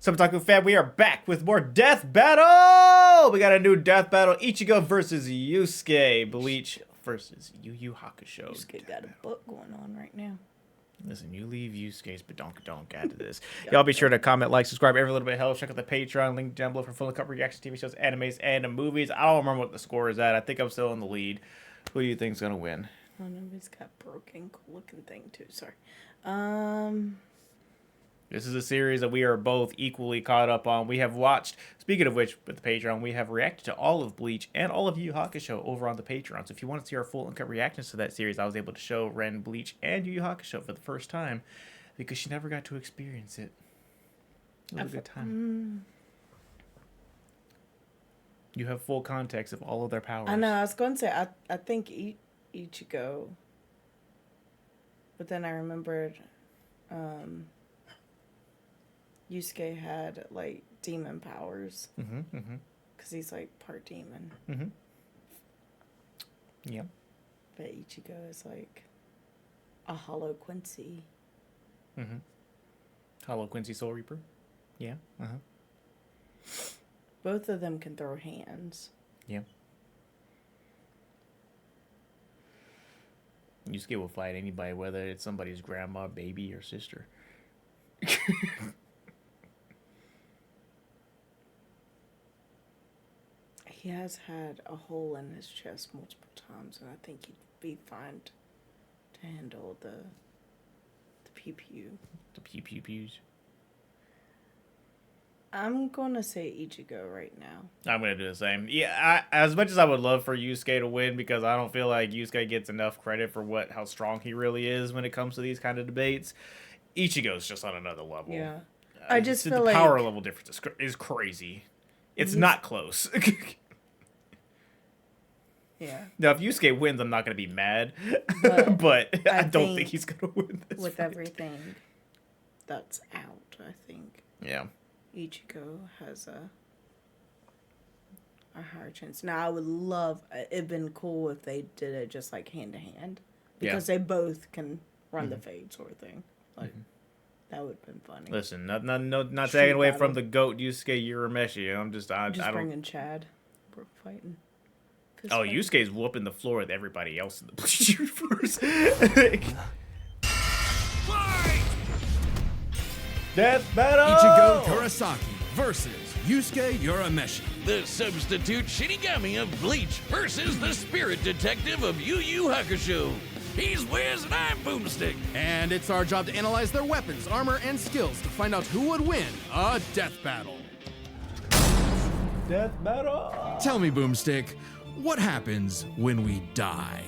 Otaku fam, we are back with more death battle! We got a new death battle, Ichigo versus Yusuke, Bleach versus Yu Yu Hakusho. Yusuke got a book going on right now. Listen, you leave Yusuke's badonk add to this. Y'all be sure to comment, like, subscribe, every little bit helps. Check out the Patreon, link down below for full cup reactions, TV shows, animes, and movies. I don't remember what the score is at. I think I'm still in the lead. Who do you think's gonna win? One of them's got broken, cool looking thing too. Sorry. This is a series that we are both equally caught up on. We have watched, speaking of which, with the Patreon, we have reacted to all of Bleach and all of Yu Yu Hakusho over on the Patreon. So if you want to see our full uncut reactions to that series, I was able to show Ren, Bleach, and Yu Yu Hakusho for the first time because she never got to experience it. It was a good time. You have full context of all of their powers. I know. I was going to say I think Ichigo, but then I remembered. Yusuke had like demon powers because he's like part demon. Yeah. But Ichigo is like a hollow Quincy. Hollow Quincy Soul Reaper. Yeah. Both of them can throw hands. Yeah. Yusuke will fight anybody, whether it's somebody's grandma, baby, or sister. He has had a hole in his chest multiple times, and I think he'd be fine to handle the pew-pew. The pew-pews. I'm gonna say Ichigo right now. I'm gonna do the same. Yeah, as much as I would love for Yusuke to win, because I don't feel like Yusuke gets enough credit for how strong he really is when it comes to these kind of debates. Ichigo's just on another level. Yeah, I just feel the like power level difference is crazy. It's not close. Yeah. Now, if Yusuke wins, I'm not going to be mad. But I don't think he's going to win this with fight. everything that's out, I think. Yeah. Ichigo has a higher chance. Now, I would love... It'd been cool if they did it just like hand-to-hand. Because they both can run the fade sort of thing. Like, that would have been funny. Listen, not taking away from the GOAT Yusuke Urameshi. I'm just... I don't... bringing Chad. We're fighting. Oh, Yusuke's whooping the floor with everybody else in the Bleach universe. Death battle! Ichigo Kurosaki versus Yusuke Urameshi. The substitute Shinigami of Bleach versus the spirit detective of Yu Yu Hakusho. He's Wiz and I'm Boomstick. And it's our job to analyze their weapons, armor, and skills to find out who would win a death battle. Death battle! Tell me, Boomstick, what happens when we die?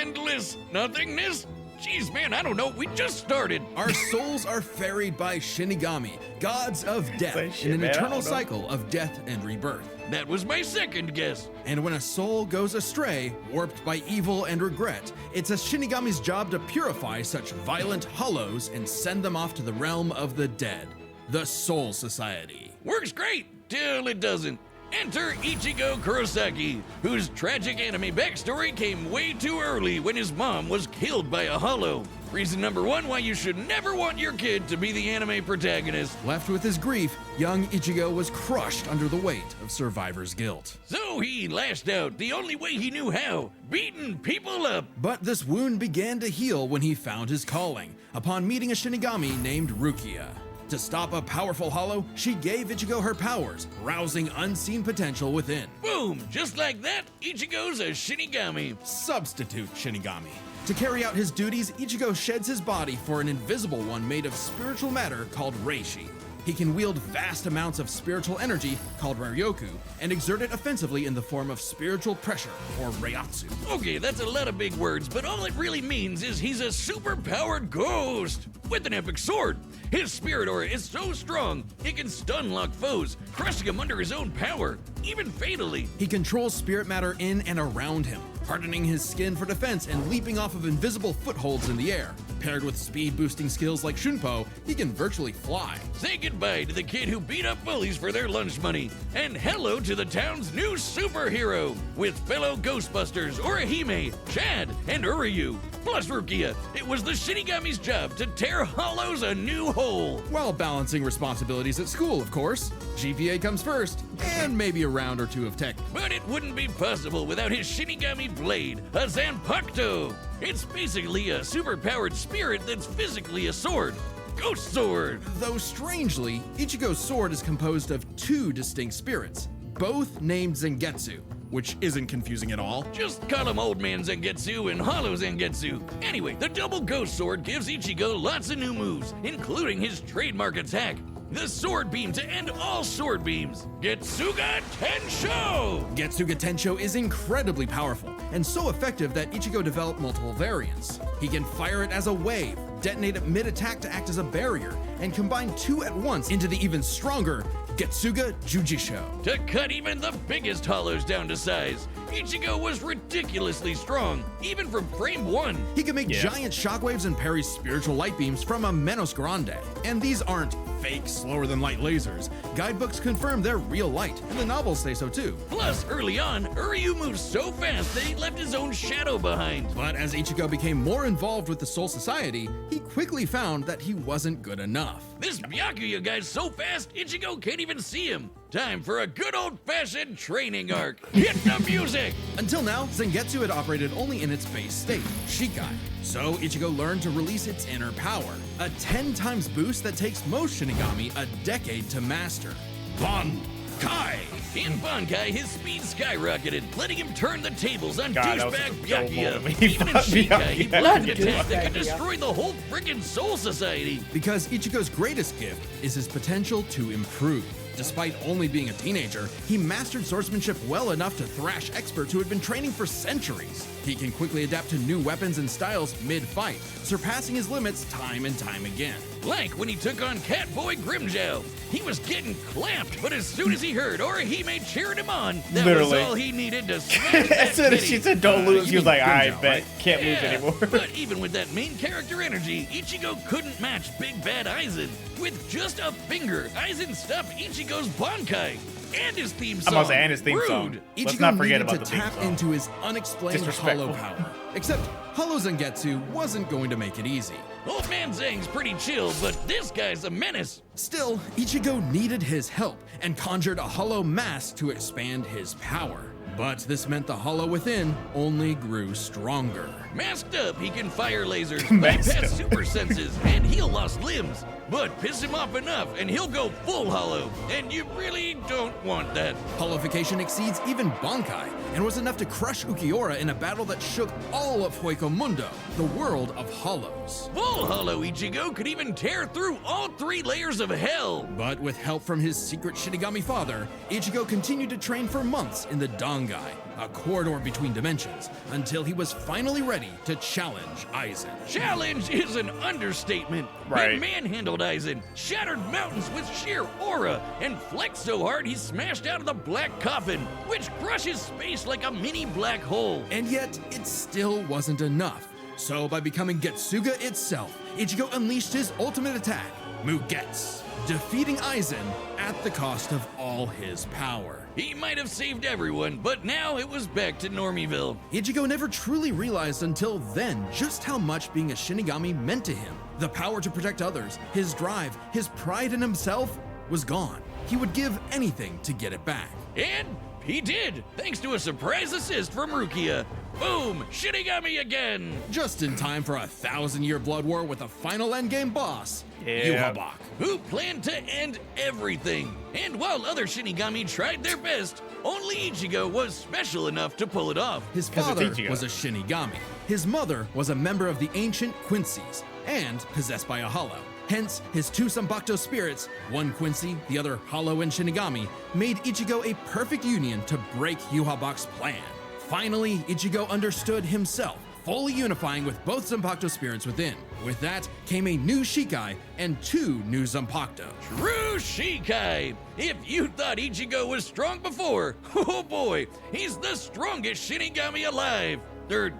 Endless nothingness? Jeez, man, I don't know. We just started. Our souls are ferried by Shinigami, gods of death, in an eternal cycle of death and rebirth. That was my second guess. And when a soul goes astray, warped by evil and regret, it's a Shinigami's job to purify such violent hollows and send them off to the realm of the dead, the Soul Society. Works great, till it doesn't. Enter Ichigo Kurosaki, whose tragic anime backstory came way too early when his mom was killed by a hollow. Reason number one why you should never want your kid to be the anime protagonist. Left with his grief, young Ichigo was crushed under the weight of survivor's guilt. So he lashed out the only way he knew how, beating people up. But this wound began to heal when he found his calling, upon meeting a Shinigami named Rukia. To stop a powerful hollow, she gave Ichigo her powers, rousing unseen potential within. Boom! Just like that, Ichigo's a Shinigami. Substitute Shinigami. To carry out his duties, Ichigo sheds his body for an invisible one made of spiritual matter called Reishi. He can wield vast amounts of spiritual energy, called Ryoku, and exert it offensively in the form of spiritual pressure, or Reiatsu. Okay, that's a lot of big words, but all it really means is he's a super-powered ghost with an epic sword. His spirit aura is so strong, it can stun-lock foes, crushing them under his own power, even fatally. He controls spirit matter in and around him, hardening his skin for defense and leaping off of invisible footholds in the air. Paired with speed-boosting skills like Shunpo, he can virtually fly. Say goodbye to the kid who beat up bullies for their lunch money, and hello to the town's new superhero, with fellow Ghostbusters Orihime, Chad, and Uryu. Plus Rukia, it was the Shinigami's job to tear Hollows a new hole. While balancing responsibilities at school, of course. GPA comes first, and maybe a round or two of tech. But it wouldn't be possible without his Shinigami blade, a Zanpakuto. It's basically a superpowered spirit that's physically a sword. Ghost Sword! Though strangely, Ichigo's sword is composed of two distinct spirits, both named Zangetsu, which isn't confusing at all. Just call him Old Man Zangetsu and Hollow Zangetsu. Anyway, the double Ghost Sword gives Ichigo lots of new moves, including his trademark attack, the Sword Beam to end all Sword Beams, Getsuga Tensho! Getsuga Tensho is incredibly powerful, and so effective that Ichigo developed multiple variants. He can fire it as a wave, detonate it mid-attack to act as a barrier, and combine two at once into the even stronger Getsuga Jujisho. To cut even the biggest hollows down to size, Ichigo was ridiculously strong, even from frame 1. He can make giant shockwaves and parry spiritual light beams from a Menos Grande. And these aren't fake, slower-than-light lasers. Guidebooks confirm they're real light, and the novels say so too. Plus, early on, Uryu moved so fast that he left his own shadow behind. But as Ichigo became more involved with the Soul Society, he quickly found that he wasn't good enough. This Byakuya guy's so fast, Ichigo can't even see him. Time for a good old-fashioned training arc. Hit the music! Until now, Zangetsu had operated only in its base state, Shikai. So Ichigo learned to release its inner power, a 10 times boost that takes most Shinigami a decade to master. Bankai! In Bankai, his speed skyrocketed, letting him turn the tables on God, that was douchebag a dope Byakuya. moment. He Even in fought Shikai, Byakuya. he blocked attacks that Douchebag could destroy the whole friggin' Soul Society. Because Ichigo's greatest gift is his potential to improve. Despite only being a teenager, he mastered swordsmanship well enough to thrash experts who had been training for centuries. He can quickly adapt to new weapons and styles mid-fight, surpassing his limits time and time again. Like when he took on Catboy Grimjow. He was getting clamped, but as soon as he heard Orihime cheering him on, that Literally. was all he needed to smash that As soon as she pity. said don't lose, he was like, I Grimjow, bet. right? Can't lose anymore. But even with that main character energy, Ichigo couldn't match Big Bad Aizen. With just a finger, Aizen stopped Ichigo's Bankai and his theme song. I'm about to say, and his theme Rude. song. Let's Ichigo not forget needed about to the theme tap song. into his unexplained Disrespectful. hollow power. Except Hollow Zangetsu wasn't going to make it easy. Old Man Zang's pretty chill, but this guy's a menace. Still, Ichigo needed his help and conjured a hollow mask to expand his power. But this meant the hollow within only grew stronger. Masked up, he can fire lasers, Masked bypass up. super senses, and heal lost limbs. But piss him off enough, and he'll go full hollow. And you really don't want that. Hollowification exceeds even Bankai and was enough to crush Ukiura in a battle that shook all of Hueco Mundo, the world of hollows. Full hollow Ichigo could even tear through all 3 layers of hell. But with help from his secret Shinigami father, Ichigo continued to train for months in the Dangai, a corridor between dimensions, until he was finally ready to challenge Aizen. Challenge is an understatement. Right. He manhandled Aizen, shattered mountains with sheer aura, and flexed so hard he smashed out of the black coffin, which crushes space like a mini black hole. And yet, it still wasn't enough. So by becoming Getsuga itself, Ichigo unleashed his ultimate attack, Mugetsu, defeating Aizen at the cost of all his power. He might have saved everyone, but now it was back to Normieville. Ichigo never truly realized until then just how much being a Shinigami meant to him. The power to protect others, his drive, his pride in himself was gone. He would give anything to get it back. And he did, thanks to a surprise assist from Rukia. Boom! Shinigami again! Just in time for a 1,000-year blood war with the final endgame boss, Yeah. Yuhabak. Who planned to end everything. And while other Shinigami tried their best, only Ichigo was special enough to pull it off. His 'Cause it's father Ichigo. was a Shinigami. His mother was a member of the ancient Quincy's and possessed by a hollow. Hence, his two Sanbakuto spirits, one Quincy, the other Hollow and Shinigami, made Ichigo a perfect union to break Yuhabak's plan. Finally, Ichigo understood himself, fully unifying with both Zanpakuto spirits within. With that came a new Shikai and 2 new Zanpakuto. True Shikai! If you thought Ichigo was strong before, oh boy, he's the strongest Shinigami alive. Or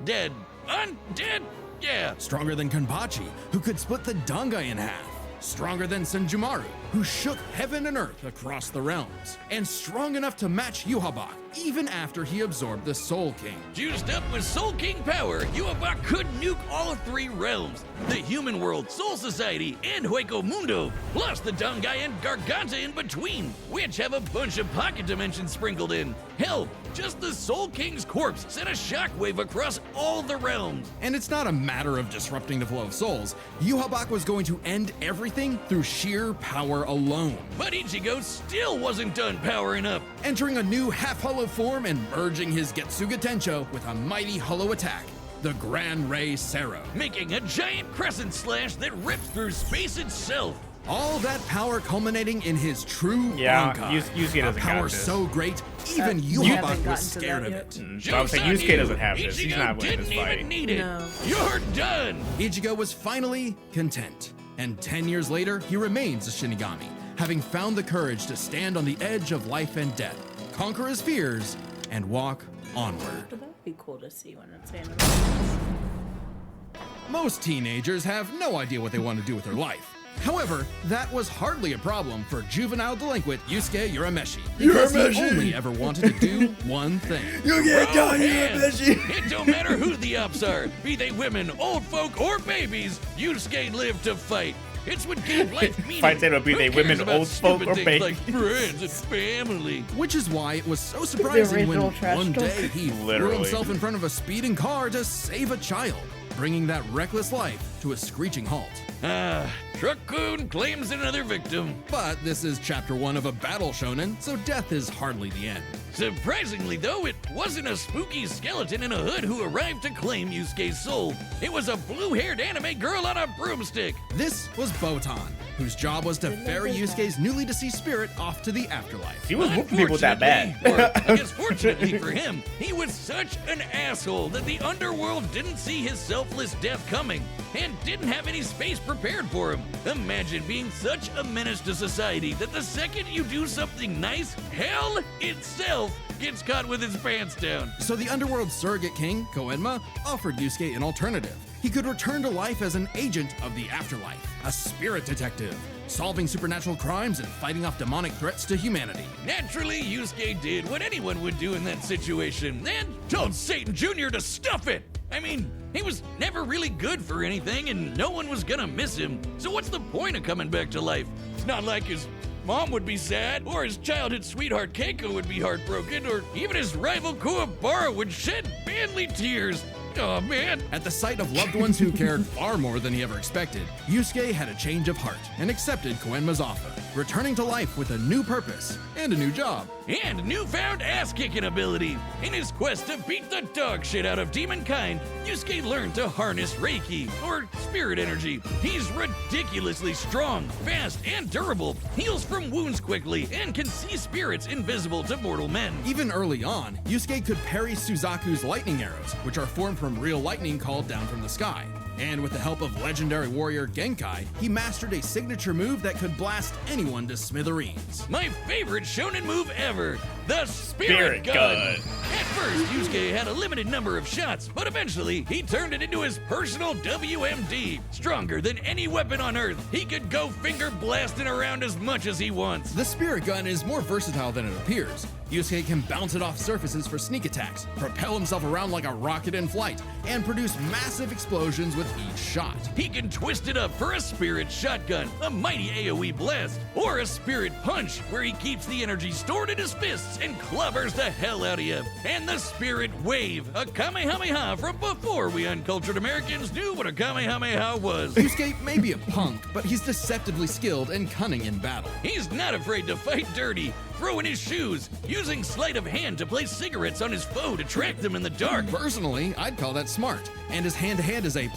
dead. Undead? Yeah. Stronger than Kanbachi, who could split the Dangai in half. Stronger than Senjumaru, who shook heaven and earth across the realms. And strong enough to match Yuhabak, even after he absorbed the Soul King. Juiced up with Soul King power, Yuhabak could nuke all 3 realms. The human world, Soul Society, and Hueco Mundo, plus the Dangai and Garganta in between, which have a bunch of pocket dimensions sprinkled in. Hell, just the Soul King's corpse sent a shockwave across all the realms. And it's not a matter of disrupting the flow of souls. Yuhabak was going to end everything through sheer power alone. But Ichigo still wasn't done powering up. Entering a new half-hollow form and merging his Getsuga Tencho with a mighty hollow attack, the Gran Rey Sero. Making a giant crescent slash that rips through space itself. All that power culminating in his true Yeah, Bankai. Yusuke doesn't a power got this. so great, even you haven't Yuhabak gotten was to scared that of yet. it. I would say Joke's on Yusuke you. doesn't have this. He's Ichigo not winning didn't this fight. even need it. No. You're done. Ichigo was finally content, and 10 years later, he remains a Shinigami, having found the courage to stand on the edge of life and death, conquer his fears, and walk onward. But that'd be cool to see when it's animated. Most teenagers have no idea what they want to do with their life. However, that was hardly a problem for juvenile delinquent Yusuke Urameshi, because he only ever wanted to do one thing. Bro, hands. It don't matter who the ops are, be they women, old folk, or babies. Yusuke lived to fight. It's what gave life meaning. Fights it would be Who they cares women, about old folk, stupid or things babies? like friends and family. Which is why it was so surprising when original trash one talk. day he threw Literally. himself in front of a speeding car to save a child, bringing that reckless life to a screeching halt. Truck-kun claims another victim. But this is chapter 1 of a battle shonen, so death is hardly the end. Surprisingly, though, it wasn't a spooky skeleton in a hood who arrived to claim Yusuke's soul. It was a blue-haired anime girl on a broomstick. This was Botan, whose job was to ferry Yusuke's newly deceased spirit off to the afterlife. He was whooping people that bad. Unfortunately, or I guess fortunately for him, he was such an asshole that the underworld didn't see his selfless death coming and didn't have any space prepared for him. Imagine being such a menace to society that the second you do something nice, hell itself gets caught with his pants down. So the underworld surrogate king, Koenma, offered Yusuke an alternative. He could return to life as an agent of the afterlife, a spirit detective, solving supernatural crimes and fighting off demonic threats to humanity. Naturally, Yusuke did what anyone would do in that situation and told Satan Jr. to stuff it. I mean, he was never really good for anything and no one was gonna miss him. So what's the point of coming back to life? It's not like his mom would be sad, or his childhood sweetheart Keiko would be heartbroken, or even his rival Kuwabara would shed manly tears. Oh man. At the sight of loved ones who cared far more than he ever expected, Yusuke had a change of heart and accepted Koenma's offer, returning to life with a new purpose and a new job. And newfound ass-kicking ability. In his quest to beat the dog shit out of demonkind, Yusuke learned to harness Reiki, or spirit energy. He's ridiculously strong, fast, and durable, heals from wounds quickly, and can see spirits invisible to mortal men. Even early on, Yusuke could parry Suzaku's lightning arrows, which are formed from real lightning called down from the sky. And with the help of legendary warrior Genkai, he mastered a signature move that could blast anyone to smithereens. My favorite shonen move ever, the Spirit Spirit Gun. Gun. At first, Yusuke had a limited number of shots, but eventually he turned it into his personal WMD. Stronger than any weapon on Earth, he could go finger blasting around as much as he wants. The Spirit Gun is more versatile than it appears. Yusuke can bounce it off surfaces for sneak attacks, propel himself around like a rocket in flight, and produce massive explosions with each shot. He can twist it up for a Spirit Shotgun, a mighty AoE blast, or a Spirit Punch, where he keeps the energy stored in his fists and clobbers the hell out of you. And the Spirit Wave, a Kamehameha from before we uncultured Americans knew what a Kamehameha was. Yusuke may be a punk, but he's deceptively skilled and cunning in battle. He's not afraid to fight dirty. throw in his shoes, using sleight of hand to place cigarettes on his foe to track them in the dark. Personally, I'd call that smart, and his hand-to-hand is A+.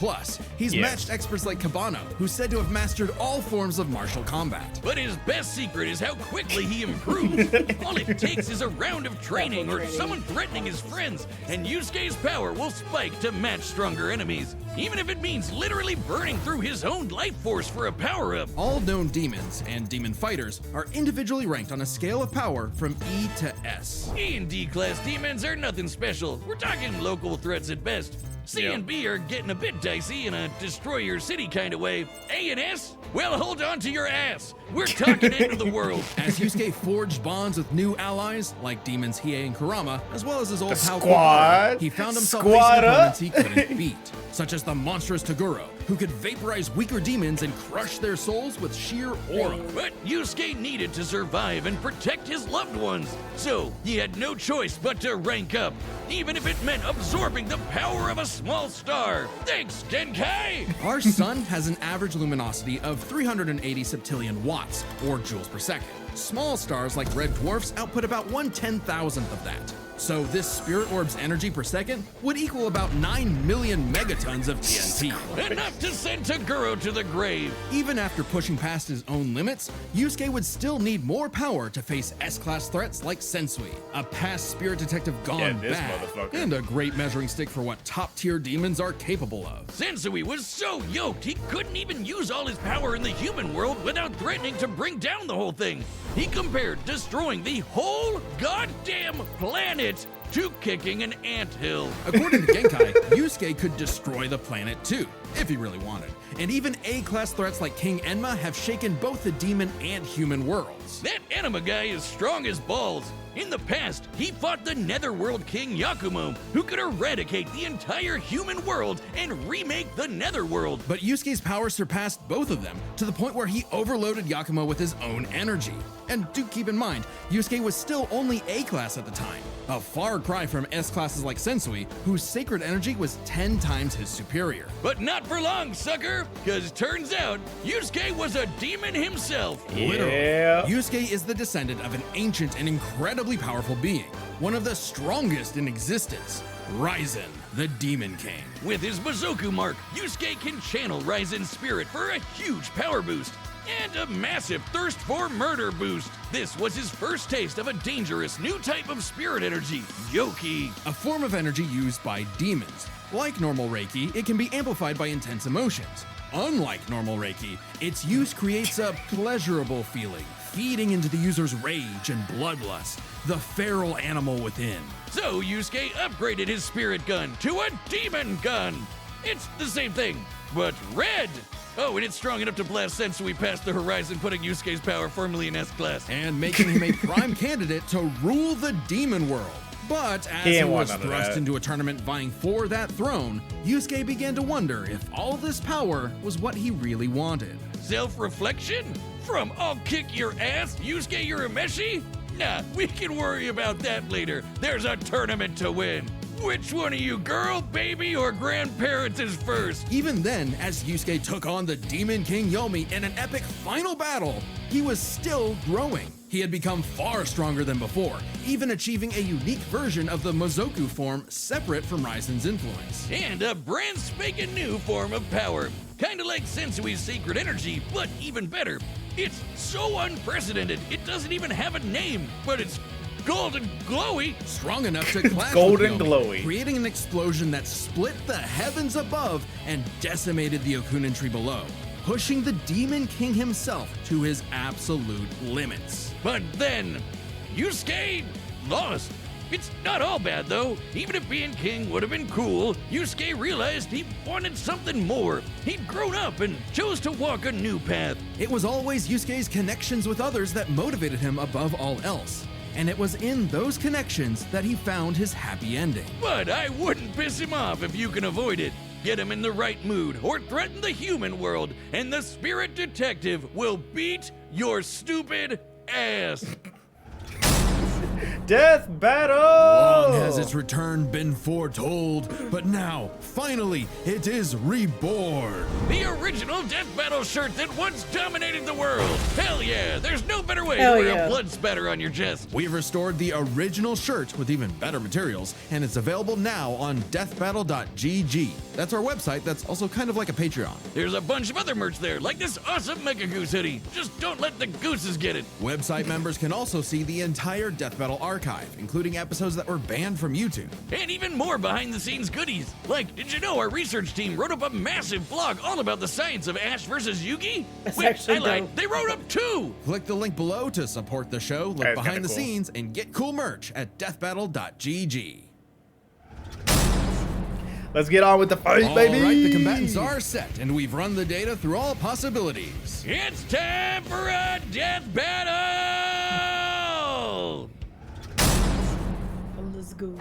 He's matched experts like Cabano, who's said to have mastered all forms of martial combat. But his best secret is how quickly he improves. All it takes is a round of training or someone threatening his friends, and Yusuke's power will spike to match stronger enemies, even if it means literally burning through his own life force for a power-up. All known demons and demon fighters are individually ranked on a scale of power from E to S. E and D class demons are nothing special. We're talking local threats at best. C and B are getting a bit dicey in a destroy your city kind of way. A and S? Well, hold on to your ass. We're talking end of the world. As Yusuke forged bonds with new allies, like demons Hiei and Kurama, as well as his old pal Squad. Kokoro, he found himself Squad facing up. opponents he couldn't beat, such as the monstrous Toguro, who could vaporize weaker demons and crush their souls with sheer aura. But Yusuke needed to survive and protect his loved ones, so he had no choice but to rank up, even if it meant absorbing the power of a small star. Thanks, Genkai! Our sun has an average luminosity of 380 septillion watts, or joules per second. Small stars like red dwarfs output about 1/10,000th of that. So this spirit orb's energy per second would equal about 9 million megatons of TNT. Enough to send Toguro to the grave. Even after pushing past his own limits, Yusuke would still need more power to face S-class threats like Sensui, a past spirit detective gone this bad, motherfucker. and a great measuring stick for what top-tier demons are capable of. Sensui was so yoked he couldn't even use all his power in the human world without threatening to bring down the whole thing. He compared destroying the whole goddamn planet to kicking an anthill. According to Genkai, Yusuke could destroy the planet too, if he really wanted. And even A-class threats like King Enma have shaken both the demon and human worlds. That Enema guy is strong as balls. In the past, he fought the Netherworld King Yakumo, who could eradicate the entire human world and remake the Netherworld. But Yusuke's power surpassed both of them to the point where he overloaded Yakumo with his own energy. And do keep in mind, Yusuke was still only A-class at the time, a far cry from S-classes like Sensui, whose sacred energy was 10 times his superior. But not for long, sucker, because turns out Yusuke was a demon himself. Yeah. Yusuke is the descendant of an ancient and incredibly powerful being, one of the strongest in existence, Ryzen, the Demon King. With his Bazoku mark, Yusuke can channel Ryzen's spirit for a huge power boost and a massive thirst for murder boost. This was his first taste of a dangerous new type of spirit energy, Yoki. A form of energy used by demons. Like normal Reiki, it can be amplified by intense emotions. Unlike normal Reiki, its use creates a pleasurable feeling, feeding into the user's rage and bloodlust, the feral animal within. So Yusuke upgraded his spirit gun to a demon gun. It's the same thing, but red. Oh, and it's strong enough to blast Sensui past the horizon, putting Yusuke's power firmly in S-class. And making him a prime candidate to rule the demon world. But as He he ain't want was none of thrust that. into a tournament vying for that throne, Yusuke began to wonder if all this power was what he really wanted. Self-reflection? From I'll kick your ass, Yusuke Urameshi? Nah, we can worry about that later. There's a tournament to win. Which one of you, girl, baby, or grandparents is first? Even then, as Yusuke took on the Demon King Yomi in an epic final battle, he was still growing. He had become far stronger than before, even achieving a unique version of the Mozoku form separate from Ryzen's influence. And a brand spanking new form of power. Kinda like Sensui's sacred energy, but even better. It's so unprecedented, it doesn't even have a name, but it's golden glowy. Strong enough to clash Golden with Yomi, glowy. creating an explosion that split the heavens above and decimated the Okunin tree below, pushing the Demon King himself to his absolute limits. But then, Yusuke lost. It's not all bad though. Even if being king would have been cool, Yusuke realized he wanted something more. He'd grown up and chose to walk a new path. It was always Yusuke's connections with others that motivated him above all else. And it was in those connections that he found his happy ending. But I wouldn't piss him off if you can avoid it. Get him in the right mood or threaten the human world, and the spirit detective will beat your stupid ass. Death battle! Long has its return been foretold, but now, finally, it is reborn. The original Death Battle shirt that once dominated the world. Hell yeah, there's no better way Hell to wear yeah. a blood spatter on your chest. We've restored the original shirt with even better materials, and it's available now on deathbattle.gg. That's our website that's also kind of like a Patreon. There's a bunch of other merch there, like this awesome Mega Goose hoodie. Just don't let the gooses get it. Website members can also see the entire Death Battle archive, including episodes that were banned from YouTube. And even more behind-the-scenes goodies. Like, did you know our research team wrote up a massive blog all about the science of Ash versus Yugi? That's Wait, actually I lied. dope. They wrote up 2! Click the link below to support the show, look That's behind kinda the cool. scenes, and get cool merch at deathbattle.gg. Let's get on with the fight, All baby. right, the combatants are set, and we've run the data through all possibilities. It's time for a death battle! Let's go.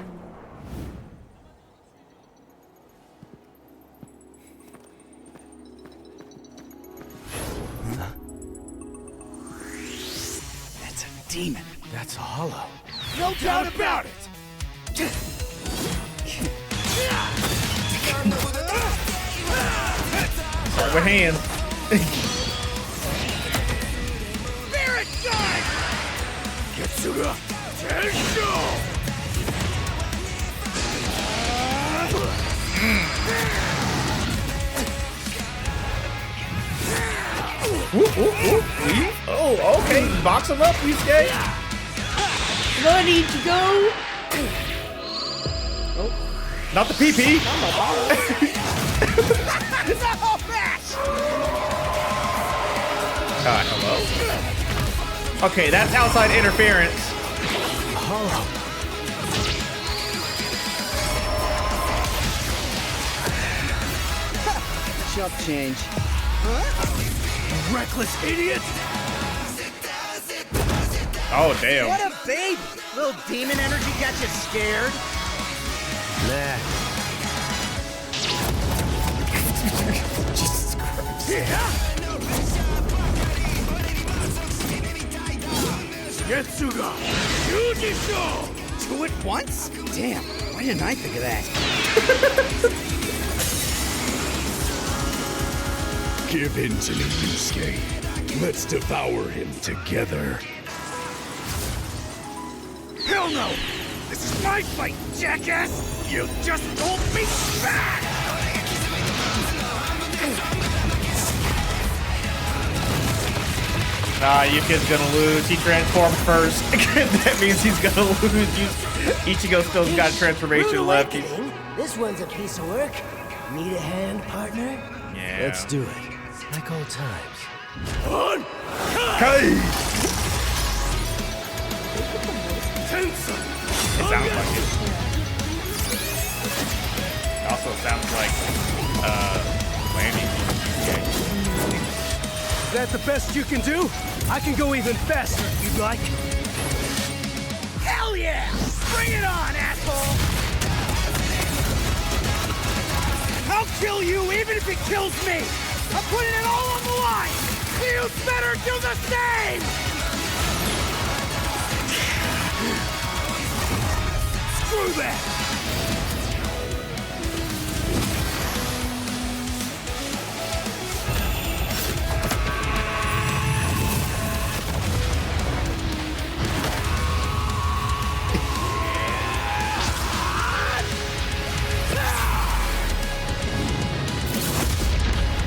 That's a demon. That's a hollow. No doubt about it. Start with hands. Spirit guide! Getsuga Tensho! Whoop, whoop, whoop. Leave. Oh, okay. Box him up, Yusuke. Come on, Ichigo. Not the PP. Hello? Okay, that's outside interference. Chump change. Reckless idiot! Oh, damn. What a baby! Little demon energy got you scared? Nah. Jesus Christ. Getsuga! Yujisho! Two at once? Damn, why didn't I think of that? Give in to me, Yusuke. Let's devour him together. Hell no! This is my fight, jackass! You just told me back! Nah, Yuki's gonna lose. He transformed first. That means he's gonna lose. Ichigo still's got transformation left. He's... This one's a piece of work. Need a hand, partner? Yeah. Let's do it. Like old times. Okay. It sounds like it. It also sounds like, landing. Is that the best you can do? I can go even faster if you'd like. Hell yeah! Bring it on, asshole! I'll kill you even if it kills me! I'm putting it all on the line! You better do the same! Screw that!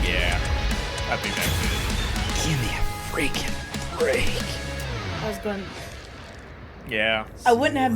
Yeah. I think that's it. Give me a freaking break. I was going. Yeah. I wouldn't have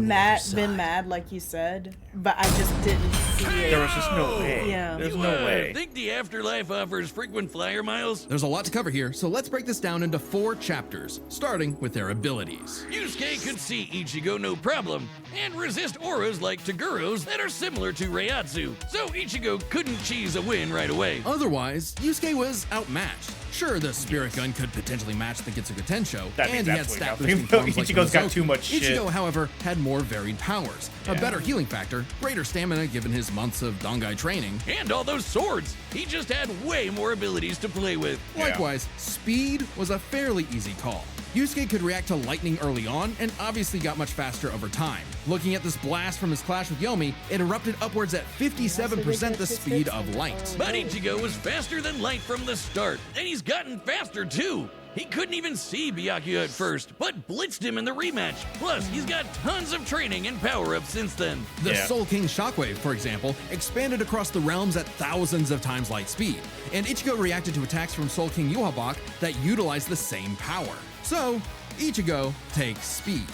been mad like you said, but I just didn't see it. There was just no way. Yeah. There's You, no way. think the afterlife offers frequent flyer miles? There's a lot to cover here, so let's break this down into 4 chapters, starting with their abilities. Yusuke could see Ichigo no problem, and resist auras like Togoro's that are similar to Reiatsu, so Ichigo couldn't cheese a win right away. Otherwise, Yusuke was outmatched. Sure, the Spirit Gun could potentially match the Getsuga Tensho, That and means he had absolutely stat nothing. boosting forms like Ichigo's got Mizoku. too much shit. Ichigo, however, had more varied powers, a better healing factor, greater stamina given his months of Dangai training. And all those swords! He just had way more abilities to play with. Yeah. Likewise, speed was a fairly easy call. Yusuke could react to lightning early on, and obviously got much faster over time. Looking at this blast from his clash with Yomi, it erupted upwards at 57% the speed of light. But Ichigo was faster than light from the start, and he's gotten faster too. He couldn't even see Byakuya at first, but blitzed him in the rematch. Plus, he's got tons of training and power-ups since then. The Soul King Shockwave, for example, expanded across the realms at thousands of times light speed, and Ichigo reacted to attacks from Soul King Yuhabak that utilized the same power. So, Ichigo takes speed.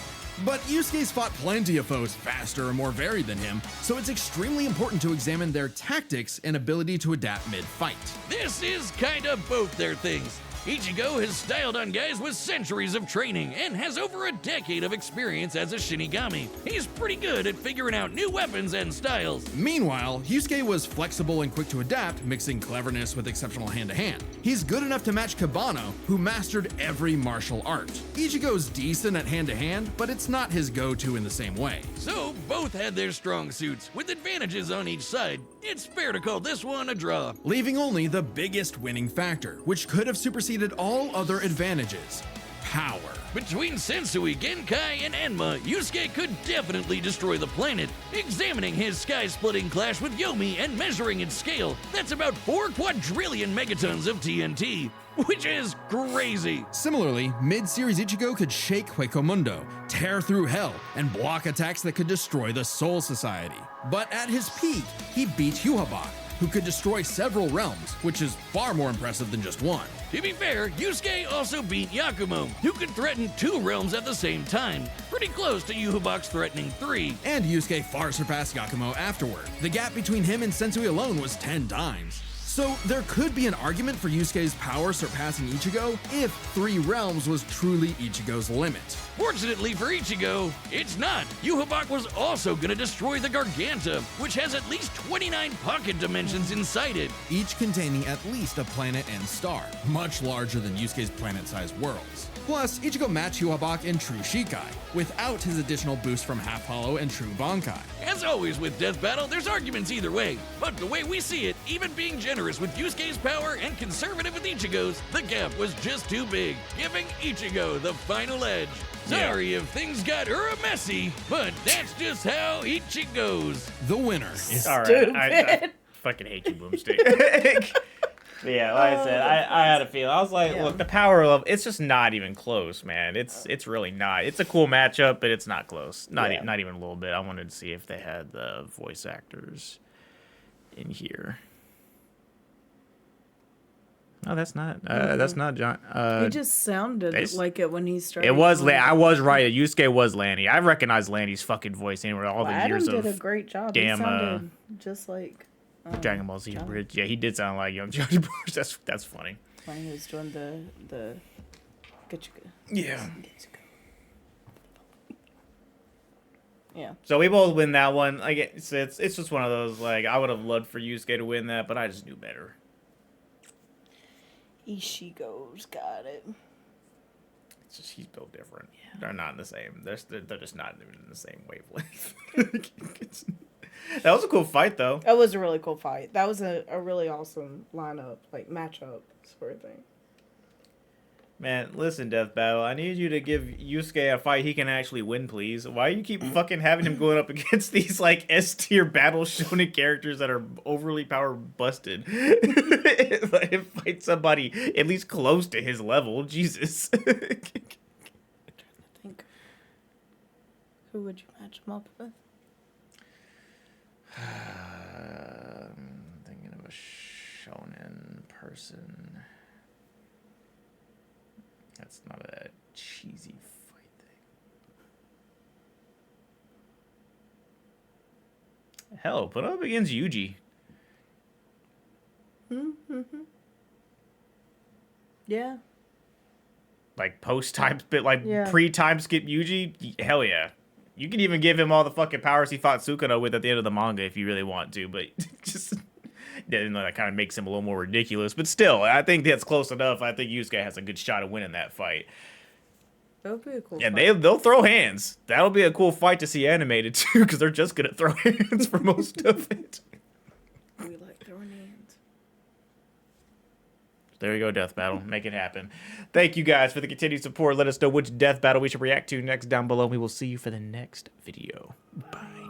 But Yusuke's fought plenty of foes faster and more varied than him, so it's extremely important to examine their tactics and ability to adapt mid-fight. This is kinda both their things. Ichigo has styled on guys with centuries of training and has over a decade of experience as a Shinigami. He's pretty good at figuring out new weapons and styles. Meanwhile, Yusuke was flexible and quick to adapt, mixing cleverness with exceptional hand-to-hand. He's good enough to match Kabano, who mastered every martial art. Ichigo's decent at hand-to-hand, but it's not his go-to in the same way. So, both had their strong suits, with advantages on each side. It's fair to call this one a draw. Leaving only the biggest winning factor, which could have superseded all other advantages: power. Between Sensui, Genkai, and Enma, Yusuke could definitely destroy the planet. Examining his sky-splitting clash with Yomi and measuring its scale, that's about 4 quadrillion megatons of TNT, which is crazy. Similarly, mid-series Ichigo could shake Huecomundo, tear through hell, and block attacks that could destroy the Soul Society. But at his peak, he beat Yuhabak, who could destroy several realms, which is far more impressive than just one. To be fair, Yusuke also beat Yakumo, who could threaten 2 realms at the same time, pretty close to Yuhabak's threatening 3. And Yusuke far surpassed Yakumo afterward. The gap between him and Sensui alone was 10 times. So there could be an argument for Yusuke's power surpassing Ichigo if 3 realms was truly Ichigo's limit. Fortunately for Ichigo, it's not. Yuhabak was also gonna destroy the Garganta, which has at least 29 pocket dimensions inside it. Each containing at least a planet and star, much larger than Yusuke's planet-sized worlds. Plus, Ichigo matched Yuhabak in True Shikai, without his additional boost from Half Hollow and True Bankai. As always with Death Battle, there's arguments either way, but the way we see it, even being generous with Yusuke's power and conservative with Ichigo's, the gap was just too big, giving Ichigo the final edge. Sorry if things got messy, but that's just how Ichi goes. The winner is All right, I fucking hate you, Boomstick. Yeah, like I said, I had a feeling. I was like, look, the power level, it's just not even close, man. It's really not. It's a cool matchup, but it's not close. Not even a little bit. I wanted to see if they had the voice actors in here. No, that's not. That's not John. He just sounded like it when he started. It was. I was right. Yusuke was Lanny. I recognized Lanny's fucking voice anywhere. All the years Adam of did a great job. damn. He sounded just like Dragon Ball Z Bridge. Yeah, he did sound like young Johnny Bridge. That's funny. when he was doing the Getchuga. Yeah. Yeah. So we both win that one. Like it's just one of those, like, I would have loved for Yusuke to win that, but I just knew better. Ishigo's got it. It's just he's built different. Yeah. They're not in the same. They're just not even in the same wavelength. That was a cool fight, though. That was a really cool fight. That was a really awesome lineup, like matchup sort of thing. Man, listen, Death Battle. I need you to give Yusuke a fight he can actually win, please. Why do you keep fucking having him going up against these, like, S-tier battle shonen characters that are overly power busted? Let him fight somebody at least close to his level. Jesus. I'm trying to think. Who would you match him up with? I'm thinking of a shonen person. That's not a cheesy fight thing. Hell, put up against Yuji. Yeah. Like post-time skip, like Yeah. pre-time skip Yuji. Hell yeah. You can even give him all the fucking powers he fought Sukuna with at the end of the manga if you really want to, but just that kind of makes him a little more ridiculous. But still, I think that's close enough. I think Yusuke has a good shot of winning that fight. That would be a cool And fight. they'll throw hands. That'll be a cool fight to see animated too, because they're just gonna throw hands for most of it. We like throwing hands. There you go, death battle. Make it happen. Thank you guys for the continued support. Let us know which death battle we should react to next down below. We will see you for the next video. Bye.